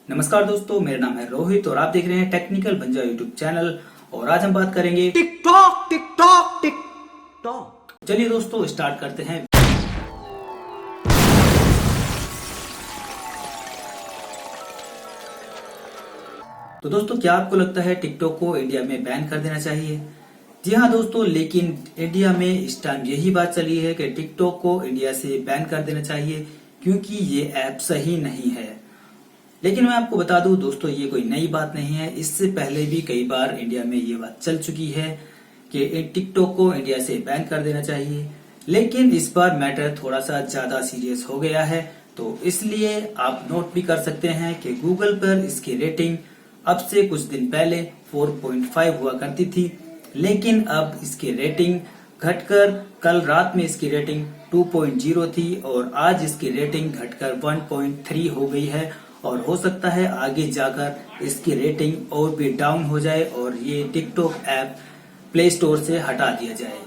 नमस्कार दोस्तों, मेरा नाम है रोहित और आप देख रहे हैं टेक्निकल बन जाओ यूट्यूब चैनल। और आज हम बात करेंगे टिकटॉक टिकटॉक टिकटॉक। चलिए दोस्तों स्टार्ट करते हैं। तो दोस्तों, क्या आपको लगता है टिकटॉक को इंडिया में बैन कर देना चाहिए? जी हाँ दोस्तों, लेकिन इंडिया में इस टाइम यही बात चली है कि टिकटॉक को इंडिया से बैन कर देना चाहिए क्योंकि ये ऐप सही नहीं है। लेकिन मैं आपको बता दूं दोस्तों, ये कोई नई बात नहीं है। इससे पहले भी कई बार इंडिया में ये बात चल चुकी है कि टिकटॉक को इंडिया से बैन कर देना चाहिए। लेकिन इस बार मैटर थोड़ा सा ज्यादा सीरियस हो गया है, तो इसलिए आप नोट भी कर सकते हैं कि गूगल पर इसकी रेटिंग अब से कुछ दिन पहले 4.5 हुआ करती थी, लेकिन अब इसकी रेटिंग घटकर कल रात में इसकी रेटिंग 2.0 थी और आज इसकी रेटिंग घटकर 1.3 हो गई है। और हो सकता है आगे जाकर इसकी रेटिंग और भी डाउन हो जाए और ये टिकटॉक ऐप प्ले स्टोर से हटा दिया जाए,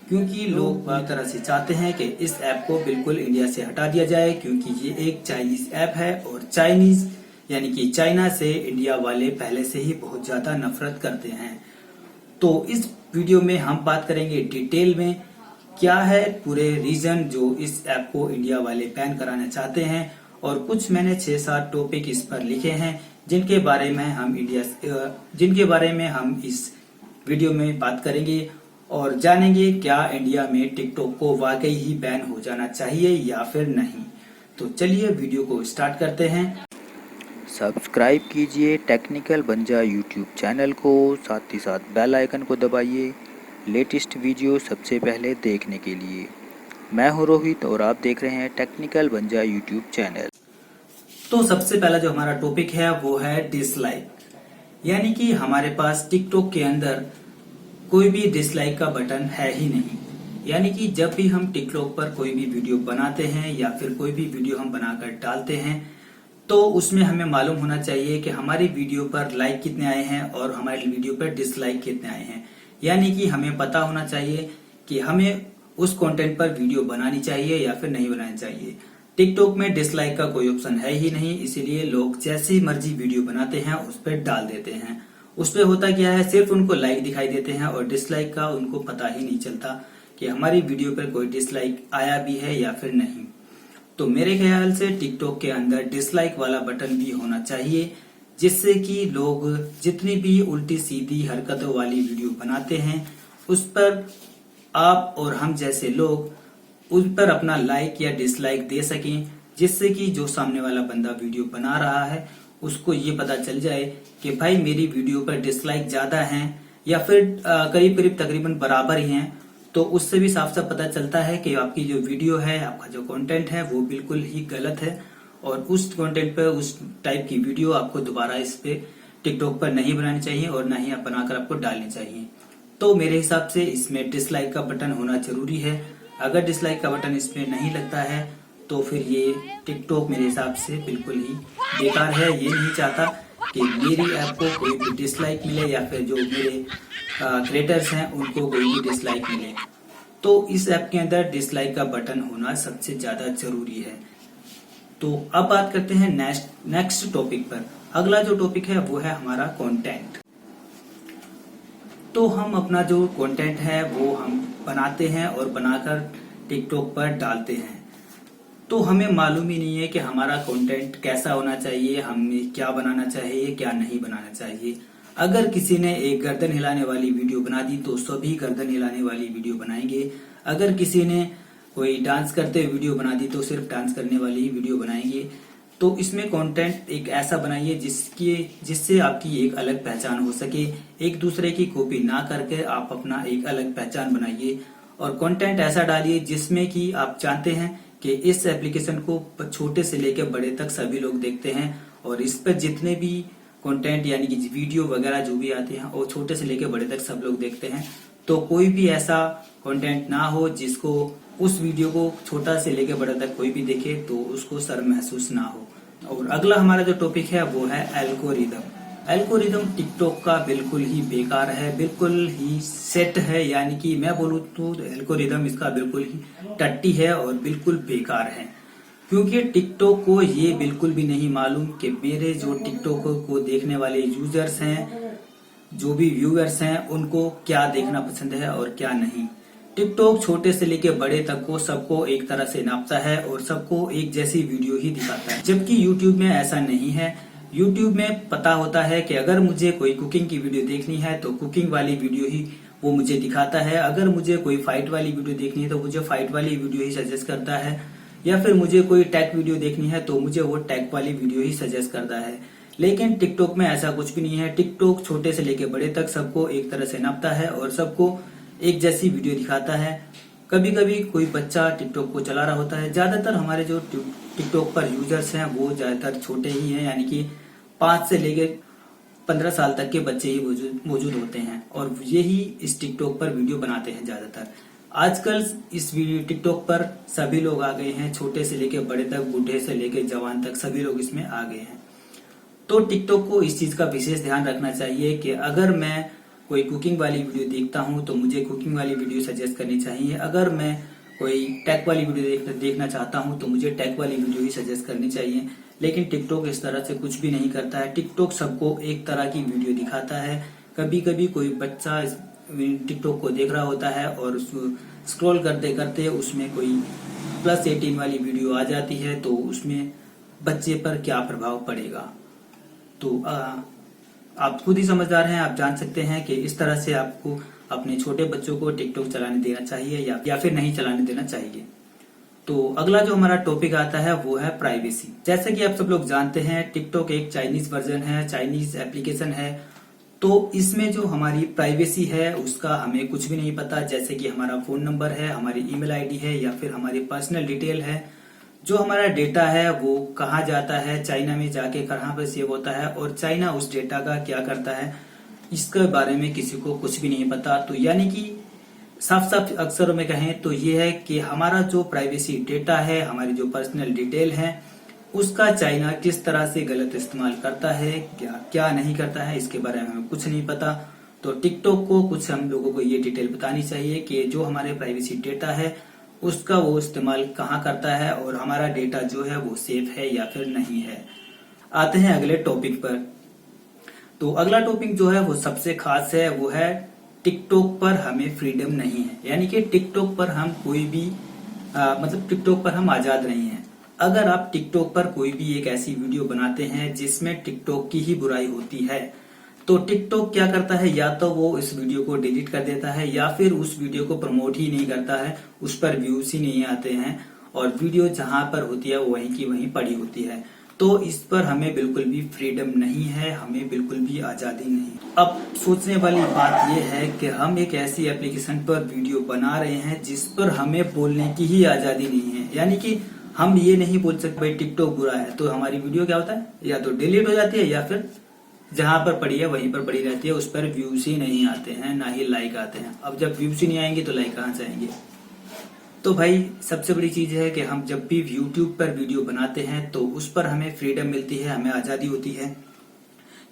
क्योंकि लोग पूरी तरह से चाहते हैं कि इस ऐप को बिल्कुल इंडिया से हटा दिया जाए, क्योंकि ये एक चाइनीज ऐप है और चाइनीज यानी कि चाइना से इंडिया वाले पहले से ही बहुत ज्यादा नफरत करते हैं। तो इस वीडियो में हम बात करेंगे डिटेल में क्या है पूरे रीजन जो इस ऐप को इंडिया वाले बैन कराना चाहते हैं, और कुछ मैंने 6-7 टॉपिक इस पर लिखे हैं जिनके बारे में हम इस वीडियो में बात करेंगे और जानेंगे क्या इंडिया में टिकटॉक को वाकई ही बैन हो जाना चाहिए या फिर नहीं। तो चलिए वीडियो को स्टार्ट करते हैं। सब्सक्राइब कीजिए टेक्निकल बन जा यूट्यूब चैनल को, साथ ही साथ बेल आइकन को दबाइए लेटेस्ट वीडियो सबसे पहले देखने के लिए। मैं हूं रोहित और आप देख रहे हैं टेक्निकल बन जा यूट्यूब चैनल। तो सबसे पहला जो हमारा टॉपिक है वो है डिसलाइक, यानी कि हमारे पास टिकटॉक के अंदर कोई भी डिसलाइक का बटन है ही नहीं। यानी कि जब भी हम टिकटॉक पर कोई भी वीडियो बनाते हैं या फिर कोई भी वीडियो हम बनाकर डालते हैं, तो उसमें हमें मालूम होना चाहिए कि हमारी वीडियो पर लाइक कितने आए हैं और हमारी वीडियो पर डिसलाइक कितने आए हैं। यानी कि हमें पता होना चाहिए कि हमें उस कंटेंट पर वीडियो बनानी चाहिए या फिर नहीं बनानी चाहिए। टिकटॉक में डिसलाइक का कोई ऑप्शन है ही नहीं, इसीलिए लोग जैसी मर्जी वीडियो बनाते हैं उस पर डाल देते हैं। उस पर होता क्या है, सिर्फ उनको लाइक दिखाई देते हैं और डिसलाइक का उनको पता ही नहीं चलता कि हमारी वीडियो पर कोई डिसलाइक आया भी है या फिर नहीं। तो मेरे ख्याल से टिकटॉक के अंदर डिसलाइक वाला बटन भी होना चाहिए, जिससे कि लोग जितनी भी उल्टी सीधी हरकतों वाली वीडियो बनाते हैं उस पर आप और हम जैसे लोग उस पर अपना लाइक या डिसलाइक दे सकें, जिससे कि जो सामने वाला बंदा वीडियो बना रहा है उसको ये पता चल जाए कि भाई मेरी वीडियो पर डिसलाइक ज्यादा हैं या फिर करीब करीब तकरीबन बराबर ही हैं। तो उससे भी साफ साफ पता चलता है कि आपकी जो वीडियो है, आपका जो कंटेंट है वो बिल्कुल ही गलत है और उस कंटेंट पे उस टाइप की वीडियो आपको दोबारा इस पे टिकटॉक पर नहीं बनानी चाहिए और ना ही आप बनाकर आपको डालनी चाहिए। तो मेरे हिसाब से इसमें डिसलाइक का बटन होना जरूरी है। अगर डिसलाइक का बटन इसमें नहीं लगता है तो फिर ये टिकटॉक मेरे हिसाब से बिल्कुल ही बेकार है। ये नहीं चाहता कि मेरी ऐप को कोई भी डिसलाइक मिले या फिर जो मेरे क्रिएटर्स हैं उनको कोई भी डिसलाइक मिले। तो इस ऐप के अंदर डिसलाइक का बटन होना सबसे ज्यादा जरूरी है। तो अब बात करते हैं नेक्स्ट टॉपिक पर। अगला जो टॉपिक है वो है हमारा कंटेंट। तो हम अपना जो कंटेंट है वो हम बनाते हैं और बनाकर टिकटॉक पर डालते हैं, तो हमें मालूम ही नहीं है कि हमारा कंटेंट कैसा होना चाहिए, हमें क्या बनाना चाहिए क्या नहीं बनाना चाहिए। अगर किसी ने एक गर्दन हिलाने वाली वीडियो बना दी तो सभी गर्दन हिलाने वाली वीडियो बनाएंगे। अगर किसी ने कोई डांस करते हुए वीडियो बना दी तो सिर्फ डांस करने वाली वीडियो बनाएंगे। तो इसमें कंटेंट एक ऐसा बनाइए जिससे आपकी एक अलग पहचान हो सके। एक दूसरे की कॉपी ना करके आप अपना एक अलग पहचान बनाइए और कंटेंट ऐसा डालिए जिसमें कि आप जानते हैं कि इस एप्लीकेशन को छोटे से लेकर बड़े तक सभी लोग देखते हैं और इस पर जितने भी कंटेंट यानी कि वीडियो वगैरह जो भी आते हैं वो छोटे से लेकर बड़े तक सब लोग देखते हैं। तो कोई भी ऐसा कंटेंट ना हो जिसको उस वीडियो को छोटा से लेकर बड़ा तक कोई भी देखे तो उसको शर्म महसूस ना हो। और अगला हमारा जो टॉपिक है वो है एल्गोरिदम। एल्गोरिदम टिकटॉक का बिल्कुल ही बेकार है, बिल्कुल ही सेट है। यानी कि मैं बोलूँ तो एल्गोरिदम इसका बिल्कुल ही टट्टी है और बिल्कुल बेकार है। क्योंकि टिकटॉक को ये बिल्कुल भी नहीं मालूम कि मेरे जो टिकटॉक को देखने वाले यूजर्स हैं, जो भी व्यूअर्स हैं, उनको क्या देखना पसंद है और क्या नहीं। टिकटॉक छोटे से लेके बड़े तक को सबको एक तरह से नापता है और सबको एक जैसी वीडियो ही दिखाता है, जबकि यूट्यूब में ऐसा नहीं है। यूट्यूब में पता होता है कि अगर मुझे कोई कुकिंग की वीडियो देखनी है तो कुकिंग वाली वीडियो ही वो मुझे दिखाता है, अगर मुझे कोई फाइट वाली वीडियो देखनी है तो मुझे फाइट वाली वीडियो ही सजेस्ट करता है, या फिर मुझे कोई टैग वीडियो देखनी है तो मुझे वो टैग वाली वीडियो ही सजेस्ट करता है। लेकिन टिकटॉक में ऐसा कुछ भी नहीं है। टिकटॉक छोटे से लेके बड़े तक सबको एक तरह से नापता है और सबको एक जैसी वीडियो दिखाता है। कभी कभी कोई बच्चा टिकटॉक को चला रहा होता है। ज्यादातर हमारे जो टिकटॉक पर यूजर्स हैं वो ज्यादातर छोटे ही हैं, यानी कि 5 से लेके 15 साल तक के बच्चे ही मौजूद होते हैं और यही इस टिकटॉक पर वीडियो बनाते हैं ज्यादातर। आजकल इस टिकटॉक पर सभी लोग आ गए हैं, छोटे से लेके बड़े तक, बूढ़े से लेके जवान तक सभी लोग इसमें आ गए हैं। तो टिकटॉक को इस चीज का विशेष ध्यान रखना चाहिए कि अगर मैं कोई कुकिंग वाली वीडियो देखता हूं तो मुझे कुकिंग वाली वीडियो सजेस्ट करनी चाहिए, अगर मैं कोई टैग वाली वीडियो देखना चाहता हूं तो मुझे टैग वाली वीडियो ही सजेस्ट करनी चाहिए। लेकिन टिकटॉक इस तरह से कुछ भी नहीं करता है। टिकटॉक सबको एक तरह की वीडियो दिखाता है। कभी कभी कोई बच्चा टिकटॉक को देख रहा होता है और स्क्रॉल करते करते उसमें कोई +18 वाली वीडियो आ जाती है तो उसमें बच्चे पर क्या प्रभाव पड़ेगा। तो आप खुद ही समझदार हैं, आप जान सकते हैं कि इस तरह से आपको अपने छोटे बच्चों को टिकटॉक चलाने देना चाहिए या फिर नहीं चलाने देना चाहिए। तो अगला जो हमारा टॉपिक आता है वो है प्राइवेसी। जैसे कि आप सब लोग जानते हैं टिकटॉक एक चाइनीज वर्जन है, चाइनीज एप्लीकेशन है, तो इसमें जो हमारी प्राइवेसी है उसका हमें कुछ भी नहीं पता। जैसे कि हमारा फोन नंबर है, हमारी ईमेल आईडी है या फिर हमारी पर्सनल डिटेल है, जो हमारा डेटा है वो कहाँ जाता है, चाइना में जाके कहाँ पर सेव होता है और चाइना उस डेटा का क्या करता है, इसके बारे में किसी को कुछ भी नहीं पता। तो यानी कि साफ साफ अक्षरों में कहें तो ये है कि हमारा जो प्राइवेसी डेटा है, हमारी जो पर्सनल डिटेल है, उसका चाइना किस तरह से गलत इस्तेमाल करता है, क्या नहीं करता है, इसके बारे में हमें कुछ नहीं पता। तो टिकटॉक को कुछ हम लोगों को ये डिटेल बतानी चाहिए कि जो हमारे प्राइवेसी डेटा है उसका वो इस्तेमाल कहाँ करता है और हमारा डेटा जो है वो सेफ है या फिर नहीं है। आते हैं अगले टॉपिक पर। तो अगला टॉपिक जो है वो सबसे खास है, वो है टिकटॉक पर हमें फ्रीडम नहीं है, यानी कि टिकटॉक पर हम कोई भी मतलब टिकटॉक पर हम आजाद नहीं है। अगर आप टिकटॉक पर कोई भी एक ऐसी वीडियो बनाते हैं जिसमें टिकटॉक की ही बुराई होती है तो टिकटॉक क्या करता है, या तो वो इस वीडियो को डिलीट कर देता है या फिर उस वीडियो को प्रमोट ही नहीं करता है, उस पर व्यूज ही नहीं आते हैं और वीडियो जहां पर होती है वो वहीं की वहीं पड़ी होती है। तो इस पर हमें बिल्कुल भी फ्रीडम नहीं है, हमें बिल्कुल भी आजादी नहीं। अब सोचने वाली बात यह है कि हम एक ऐसी एप्लीकेशन पर वीडियो बना रहे हैं जिस पर हमें बोलने की ही आजादी नहीं है, यानी कि हम ये नहीं बोल सकते भाई टिकटॉक बुरा है, तो हमारी वीडियो क्या होता है, या तो डिलीट हो जाती है या फिर जहां पर पड़ी है वहीं पर पड़ी रहती है, उस पर व्यूज ही नहीं आते हैं, ना ही लाइक आते हैं। अब जब व्यूज ही नहीं आएंगे तो लाइक कहां से आएंगे। तो भाई सबसे बड़ी चीज है कि हम जब भी यूट्यूब पर वीडियो बनाते हैं तो उस पर हमें फ्रीडम मिलती है, हमें आजादी होती है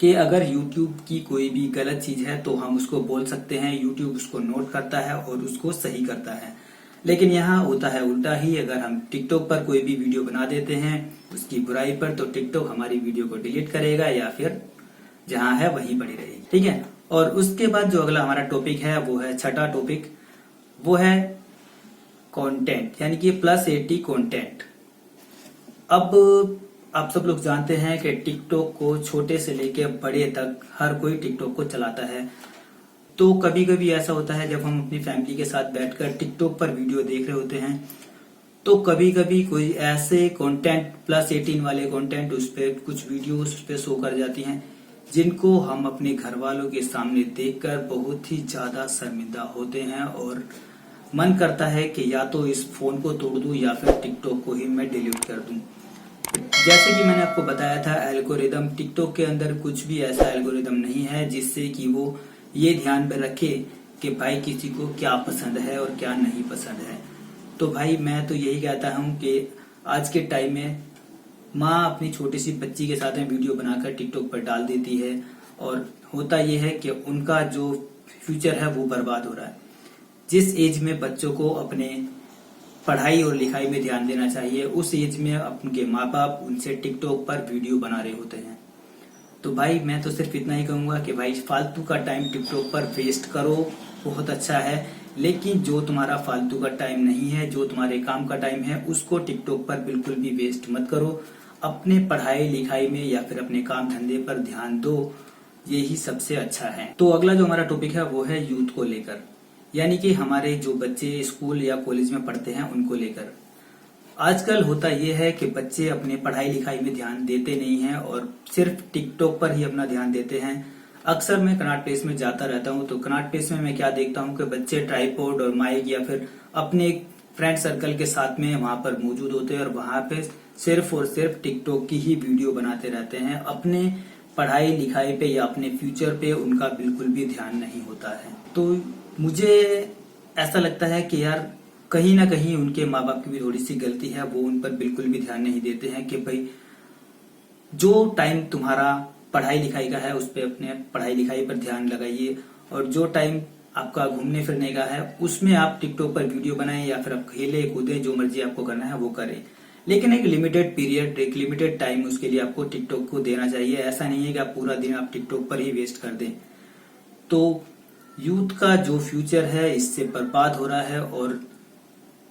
कि अगर यूट्यूब की कोई भी गलत चीज है तो हम उसको बोल सकते हैं, यूट्यूब उसको नोट करता है और उसको सही करता है। लेकिन यहाँ होता है उल्टा ही, अगर हम टिकटॉक पर कोई भी वीडियो बना देते हैं उसकी बुराई पर तो टिकटॉक हमारी वीडियो को डिलीट करेगा या फिर जहां है वहीं पड़ी रहेगी। ठीक है, और उसके बाद जो अगला हमारा टॉपिक है वो है छठा टॉपिक, वो है कंटेंट, यानी कि +80 कंटेंट। अब आप सब लोग जानते हैं कि टिकटॉक को छोटे से लेके बड़े तक हर कोई टिकटॉक को चलाता है। तो कभी कभी ऐसा होता है जब हम अपनी फैमिली के साथ बैठकर टिकटॉक पर वीडियो देख रहे होते हैं तो कभी कभी कोई ऐसे कंटेंट +18 वाले कंटेंट उस पे कुछ वीडियोस उस पे शो कर जाती हैं जिनको हम अपने घर वालों के सामने देखकर बहुत ही ज्यादा शर्मिंदा होते हैं और मन करता है कि या तो इस फोन को तोड़ दूं या फिर टिकटॉक को ही मैं डिलीट कर दूं। जैसे कि मैंने आपको बताया था एल्गोरिदम, टिकटॉक के अंदर कुछ भी ऐसा एल्गोरिदम नहीं है जिससे कि वो ये ध्यान में रखे कि भाई किसी को क्या पसंद है और क्या नहीं पसंद है। तो भाई मैं तो यही कहता हूँ कि आज के टाइम में माँ अपनी छोटी सी बच्ची के साथ में वीडियो बनाकर टिकटॉक पर डाल देती है और होता यह है कि उनका जो फ्यूचर है वो बर्बाद हो रहा है। जिस एज में बच्चों को अपने पढ़ाई और लिखाई में ध्यान देना चाहिए, उस एज में उनके माँ बाप उनसे टिकटॉक पर वीडियो बना रहे होते हैं। तो भाई मैं तो सिर्फ इतना ही कहूंगा कि भाई फालतू का टाइम टिकटॉक पर वेस्ट करो, बहुत अच्छा है, लेकिन जो तुम्हारा फालतू का टाइम नहीं है, जो तुम्हारे काम का टाइम है, उसको टिकटॉक पर बिल्कुल भी वेस्ट मत करो। अपने पढ़ाई लिखाई में या फिर अपने काम धंधे पर ध्यान दो, यही सबसे अच्छा है। तो अगला जो हमारा टॉपिक है वो है यूथ को लेकर, यानी कि हमारे जो बच्चे स्कूल या कॉलेज में पढ़ते हैं उनको लेकर। आजकल होता यह है कि बच्चे अपने पढ़ाई लिखाई में ध्यान देते नहीं हैं और सिर्फ टिकटॉक पर ही अपना ध्यान देते हैं। अक्सर मैं कनॉट प्लेस में जाता रहता हूं, तो कनॉट प्लेस में मैं क्या देखता हूं कि बच्चे ट्राइपॉड और माइक या फिर अपने फ्रेंड सर्कल के साथ में वहां पर मौजूद होते हैं और वहां पे सिर्फ और सिर्फ टिकटॉक की ही वीडियो बनाते रहते हैं। अपने पढ़ाई लिखाई पे या अपने फ्यूचर पे उनका बिल्कुल भी ध्यान नहीं होता है। तो मुझे ऐसा लगता है कि यार कहीं ना कहीं उनके माँ बाप की भी थोड़ी सी गलती है, वो उन पर बिल्कुल भी ध्यान नहीं देते हैं कि भाई जो टाइम तुम्हारा पढ़ाई लिखाई का है उस पर अपने पढ़ाई लिखाई पर ध्यान लगाइए, और जो टाइम आपका घूमने फिरने का है उसमें आप टिकटॉक पर वीडियो बनाएं या फिर आप खेले कूदे, जो मर्जी आपको करना है वो करें, लेकिन एक लिमिटेड पीरियड, एक लिमिटेड टाइम उसके लिए आपको टिकटॉक को देना चाहिए। ऐसा नहीं है कि आप पूरा दिन आप टिकटॉक पर ही वेस्ट कर दें। तो यूथ का जो फ्यूचर है इससे बर्बाद हो रहा है और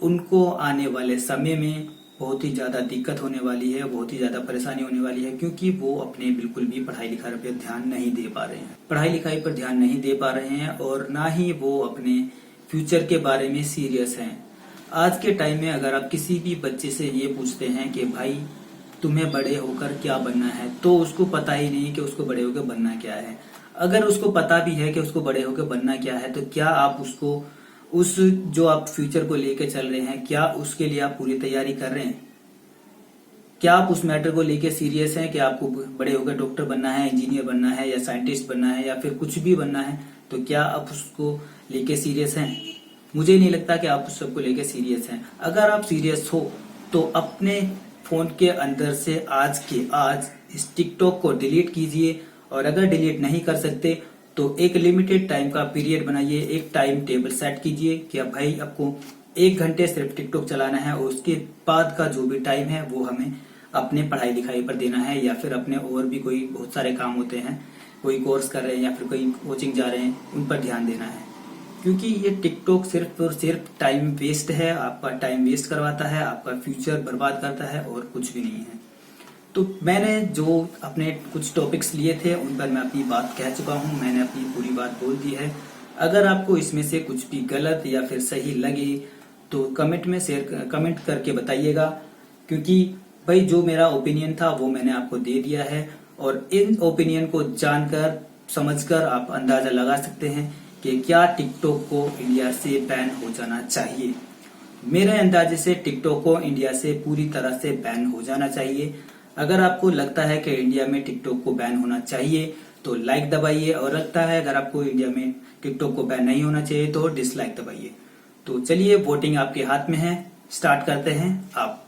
उनको आने वाले समय में बहुत ही ज्यादा दिक्कत होने वाली है, बहुत ही ज्यादा परेशानी होने वाली है, क्योंकि वो अपने बिल्कुल भी पढ़ाई लिखाई पर ध्यान नहीं दे पा रहे हैं, पढ़ाई लिखाई पर ध्यान नहीं दे पा रहे हैं और ना ही वो अपने फ्यूचर के बारे में सीरियस हैं। आज के टाइम में अगर आप किसी भी बच्चे से ये पूछते हैं कि भाई तुम्हें बड़े होकर क्या बनना है, तो उसको पता ही नहीं कि उसको बड़े होकर बनना क्या है। अगर उसको पता भी है कि उसको बड़े होकर बनना क्या है, तो क्या आप उसको उस जो आप फ्यूचर को लेके चल रहे हैं, क्या उसके लिए आप पूरी तैयारी कर रहे हैं? क्या आप उस मैटर को लेके सीरियस हैं कि आपको बड़े होकर डॉक्टर बनना है, इंजीनियर बनना है या साइंटिस्ट बनना है या फिर कुछ भी बनना है? तो क्या आप उसको लेके सीरियस हैं? मुझे नहीं लगता कि आप उस सबको लेके सीरियस हैं। अगर आप सीरियस हो तो अपने फोन के अंदर से आज के आज इस टिकटॉक को डिलीट कीजिए, और अगर डिलीट नहीं कर सकते तो एक लिमिटेड टाइम का पीरियड बनाइए, एक टाइम टेबल सेट कीजिए कि अब भाई आपको 1 घंटे सिर्फ टिकटॉक चलाना है और उसके बाद का जो भी टाइम है वो हमें अपने पढ़ाई लिखाई पर देना है, या फिर अपने और भी कोई बहुत सारे काम होते हैं, कोई कोर्स कर रहे हैं या फिर कोई कोचिंग जा रहे हैं, उन पर ध्यान देना है। क्योंकि ये टिकटॉक सिर्फ और सिर्फ टाइम वेस्ट है, आपका टाइम वेस्ट करवाता है, आपका फ्यूचर बर्बाद करता है और कुछ भी नहीं है। तो मैंने जो अपने कुछ टॉपिक्स लिए थे उन पर मैं अपनी बात कह चुका हूं, मैंने अपनी पूरी बात बोल दी है। अगर आपको इसमें से कुछ भी गलत या फिर सही लगे तो कमेंट में कमेंट करके बताइएगा, क्योंकि भाई जो मेरा ओपिनियन था वो मैंने आपको दे दिया है, और इन ओपिनियन को जानकर समझकर आप अंदाजा लगा सकते हैं कि क्या टिकटॉक को इंडिया से बैन हो जाना चाहिए। मेरे अंदाजे से टिकटॉक को इंडिया से पूरी तरह से बैन हो जाना चाहिए। अगर आपको लगता है कि इंडिया में टिकटॉक को बैन होना चाहिए तो लाइक दबाइए, और लगता है अगर आपको इंडिया में टिकटॉक को बैन नहीं होना चाहिए तो डिसलाइक दबाइए। तो चलिए, वोटिंग आपके हाथ में है, स्टार्ट करते हैं आप।